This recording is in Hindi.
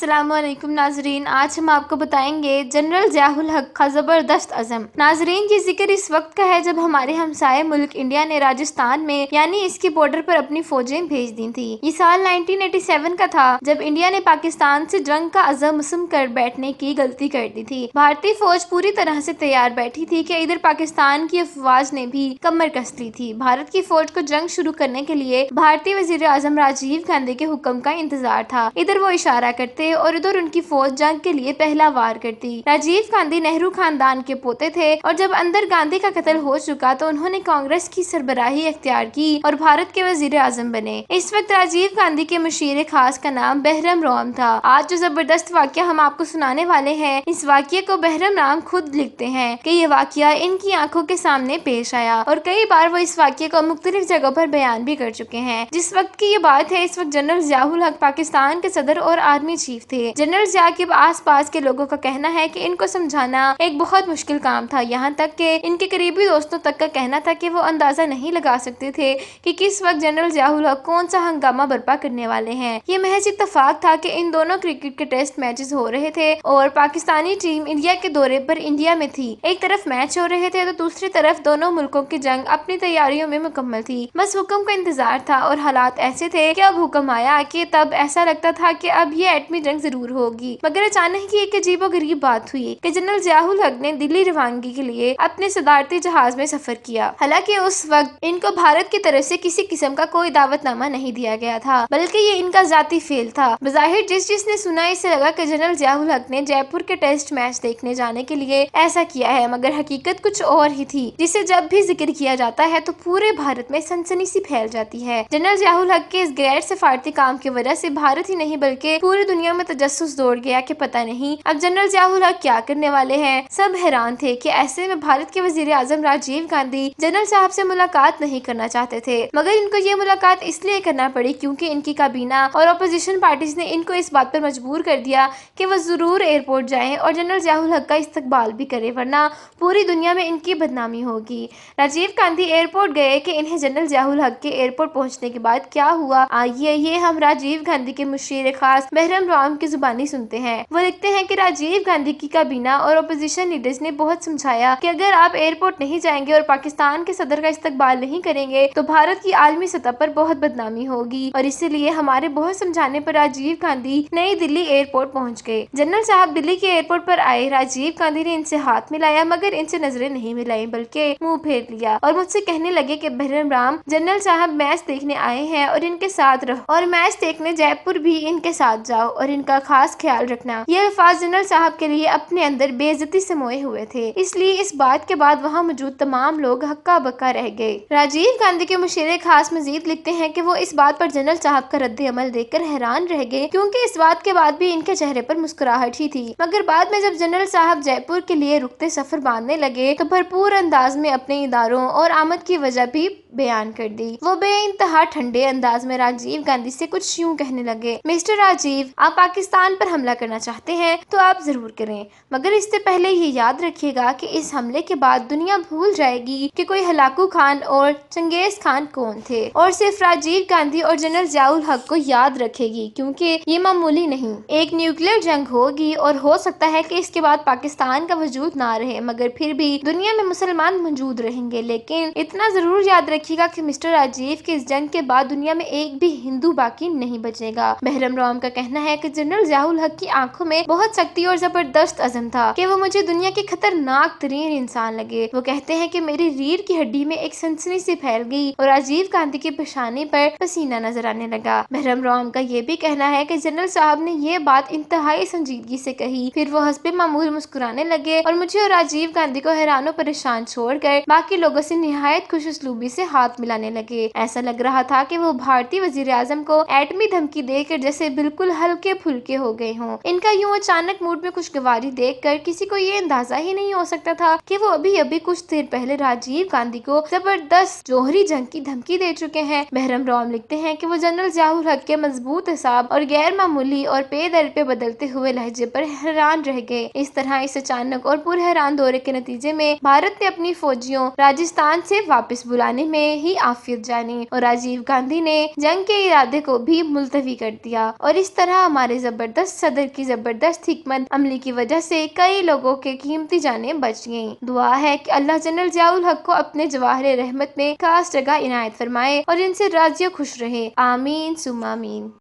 अस्सलामुअलैकुम नाजरीन, आज हम आपको बताएंगे जनरल ज़ियाउल हक का ज़बरदस्त अज़म। नाजरीन, ये जिक्र इस वक्त का है जब हमारे हमसाये मुल्क इंडिया ने राजस्थान में यानी इसकी बॉर्डर पर अपनी फौजें भेज दी थी। ये साल 1987 का था जब इंडिया ने पाकिस्तान से जंग का अज़म कर बैठने की गलती कर दी थी। भारतीय फौज पूरी तरह से तैयार बैठी थी कि इधर पाकिस्तान की अफवाज ने भी कमर कस ली थी। भारत की फौज को जंग शुरू करने के लिए भारतीय वजीर आजम राजीव गांधी के हुक्म का इंतजार था। इधर वो इशारा करते और उधर उनकी फौज जंग के लिए पहला वार करती। राजीव गांधी नेहरू खानदान के पोते थे और जब अंदर गांधी का कत्ल हो चुका तो उन्होंने कांग्रेस की सरबराही अख्तियार की और भारत के वजीर आजम बने। इस वक्त राजीव गांधी के मुशीर खास का नाम बहरम राम था। आज जो जबरदस्त वाक्य हम आपको सुनाने वाले हैं, इस वाक्य को बहरम राम खुद लिखते हैं कि ये वाक्य इनकी आंखों के सामने पेश आया और कई बार वो इस वाक्य को मुख्तलिफ जगहों पर बयान भी कर चुके हैं। जिस वक्त की ये बात है, इस वक्त जनरल ज़ियाउल हक पाकिस्तान के सदर और आर्मी चीफ थे। जनरल ज़िया के आसपास के लोगों का कहना है कि इनको समझाना एक बहुत मुश्किल काम था। यहाँ तक कि इनके करीबी दोस्तों तक का कहना था कि वो अंदाजा नहीं लगा सकते थे कि किस वक्त जनरल ज़ियाउल हक कौन सा हंगामा बर्पा करने वाले हैं। ये महज इत्तफाक था कि इन दोनों क्रिकेट के टेस्ट मैचेस हो रहे थे और पाकिस्तानी टीम इंडिया के दौरे पर इंडिया में थी। एक तरफ मैच हो रहे थे तो दूसरी तरफ दोनों मुल्कों की जंग अपनी तैयारियों में मुकम्मल थी। बस हुक्म का इंतजार था और हालात ऐसे थे कि अब हुक्म आया कि तब ऐसा लगता था कि अब ये एटमी जंग जरूर होगी। मगर अचानक ही एक अजीबोगरीब बात हुई कि जनरल ज़ियाउल हक ने दिल्ली रवानगी के लिए अपने सदारती जहाज में सफर किया। हालांकि उस वक्त इनको भारत की तरफ से किसी किस्म का कोई दावतनामा नहीं दिया गया था, बल्कि ये इनका जाती फेल था। बज़ाहिर जिसने सुना इसे लगा कि जनरल ज़ियाउल हक ने जयपुर के टेस्ट मैच देखने जाने के लिए ऐसा किया है, मगर हकीकत कुछ और ही थी, जिसे जब भी जिक्र किया जाता है तो पूरे भारत में सनसनी सी फैल जाती है। जनरल ज़ियाउल हक के इस गैर सिफारती काम की वजह से भारत ही नहीं बल्कि पूरी दुनिया में तजस्सुस दौड़ गया कि पता नहीं अब जनरल ज़ियाउल हक क्या करने वाले हैं। सब हैरान थे कि ऐसे में भारत के वजीर आजम राजीव गांधी जनरल साहब से मुलाकात नहीं करना चाहते थे, मगर इनको ये मुलाकात इसलिए करना पड़ी क्योंकि इनकी काबीना और अपोजिशन पार्टीज ने इनको इस बात पर मजबूर कर दिया कि वह जरूर एयरपोर्ट जाएं और जनरल ज़ियाउल हक का इस्तकबाल भी करें, वरना पूरी दुनिया में इनकी बदनामी होगी। राजीव गांधी एयरपोर्ट गए कि इन्हें जनरल ज़ियाउल हक के एयरपोर्ट पहुंचने के बाद क्या हुआ, आइए ये हम राजीव गांधी के मुशीर खास बहरम राम की जुबानी सुनते हैं। वो लिखते हैं कि राजीव गांधी की काबीना और अपोजिशन लीडर्स ने बहुत समझाया कि अगर आप एयरपोर्ट नहीं जाएंगे और पाकिस्तान के सदर का इस्तकबाल नहीं करेंगे तो भारत की आलमी सतह पर बहुत बदनामी होगी, और इसीलिए हमारे बहुत समझाने पर राजीव गांधी नई दिल्ली एयरपोर्ट पहुंच गए। जनरल साहब दिल्ली के एयरपोर्ट पर आए। राजीव गांधी ने इनसे हाथ मिलाया, मगर इनसे नजरें नहीं मिलाई बल्कि मुंह फेर लिया और मुझसे कहने लगे कि बहरम राम, जनरल साहब मैच देखने आए हैं और इनके साथ रहो और मैच देखने जयपुर भी इनके साथ जाओ और इनका खास ख्याल रखना। ये अल्फाज जनरल साहब के लिए अपने अंदर बेइज्जती समोए हुए थे, इसलिए इस बात के बाद वहाँ मौजूद तमाम लोग हक्का बक्का रह गए। राजीव गांधी के मुशीर खास मजीद लिखते हैं कि वो इस बात पर जनरल साहब का रद्द अमल देखकर हैरान रह गए, क्योंकि इस बात के बाद भी इनके चेहरे पर मुस्कुराहट ही थी। मगर बाद में जब जनरल साहब जयपुर के लिए रुकते सफर बांधने लगे तो भरपूर अंदाज में अपने इदारों और आमद की वजह भी बयान कर दी। वो बेइंतहा ठंडे अंदाज में राजीव गांधी से कुछ यूं कहने लगे, मिस्टर राजीव, आप पाकिस्तान पर हमला करना चाहते हैं तो आप जरूर करें, मगर इससे पहले ये याद रखिएगा कि इस हमले के बाद दुनिया भूल जाएगी कि कोई हलाकू खान और चंगेज खान कौन थे, और सिर्फ राजीव गांधी और जनरल ज़ियाउल हक को याद रखेगी, क्योंकि ये मामूली नहीं, एक न्यूक्लियर जंग होगी और हो सकता है कि इसके बाद पाकिस्तान का वजूद ना रहे, मगर फिर भी दुनिया में मुसलमान मौजूद रहेंगे। लेकिन इतना जरूर याद रखिएगा कि मिस्टर राजीव की इस जंग के बाद दुनिया में एक भी हिंदू बाकी नहीं बचेगा। बहरम राम का कहना है कि जनरल ज़ियाउल हक की आंखों में बहुत सख्ती और जबरदस्त अज़म था कि वो मुझे दुनिया के खतरनाक तरीन इंसान लगे। वो कहते हैं कि मेरी रीढ़ की हड्डी में एक सनसनी सी फैल गई और राजीव गांधी के पेशानी पर पसीना नजर आने लगा। बहरम राम का ये भी कहना है कि जनरल साहब ने ये बात इंतहाई संजीदगी से कही, फिर वो हस्बे मामूल मुस्कुराने लगे और मुझे और राजीव गांधी को हैरान परेशान छोड़कर बाकी लोगों से निहायत खुश उसलूबी से हाथ मिलाने लगे। ऐसा लग रहा था कि वो भारतीय वजीर आजम को एटमी धमकी देकर जैसे बिल्कुल हल्के फुल्के हो गए हों। इनका यूं अचानक मूड में खुशगवारी देखकर किसी को ये अंदाजा ही नहीं हो सकता था कि वो अभी अभी कुछ देर पहले राजीव गांधी को जबरदस्त जोहरी जंग की धमकी दे चुके हैं। बहरम राम लिखते हैं कि वो जनरल ज़ियाउल हक के मजबूत हिसाब और गैर मामूली और पे दर पे बदलते हुए लहजे पर हैरान रह गए। इस तरह इस अचानक और पुरहरान दौरे के नतीजे में भारत ने अपनी फौजियों राजस्थान से वापस बुलाने में ही आफियत जानी और राजीव गांधी ने जंग के इरादे को भी मुलतवी कर दिया, और इस तरह हमारे हमारे जबरदस्त सदर की जबरदस्त हिकमत अमली की वजह से कई लोगों के कीमती जानें बच गईं। दुआ है कि अल्लाह जनरल जियाउल हक को अपने जवाहर रहमत में खास जगह इनायत फरमाए और इनसे राजी खुश रहे। आमीन सुम्मा आमीन।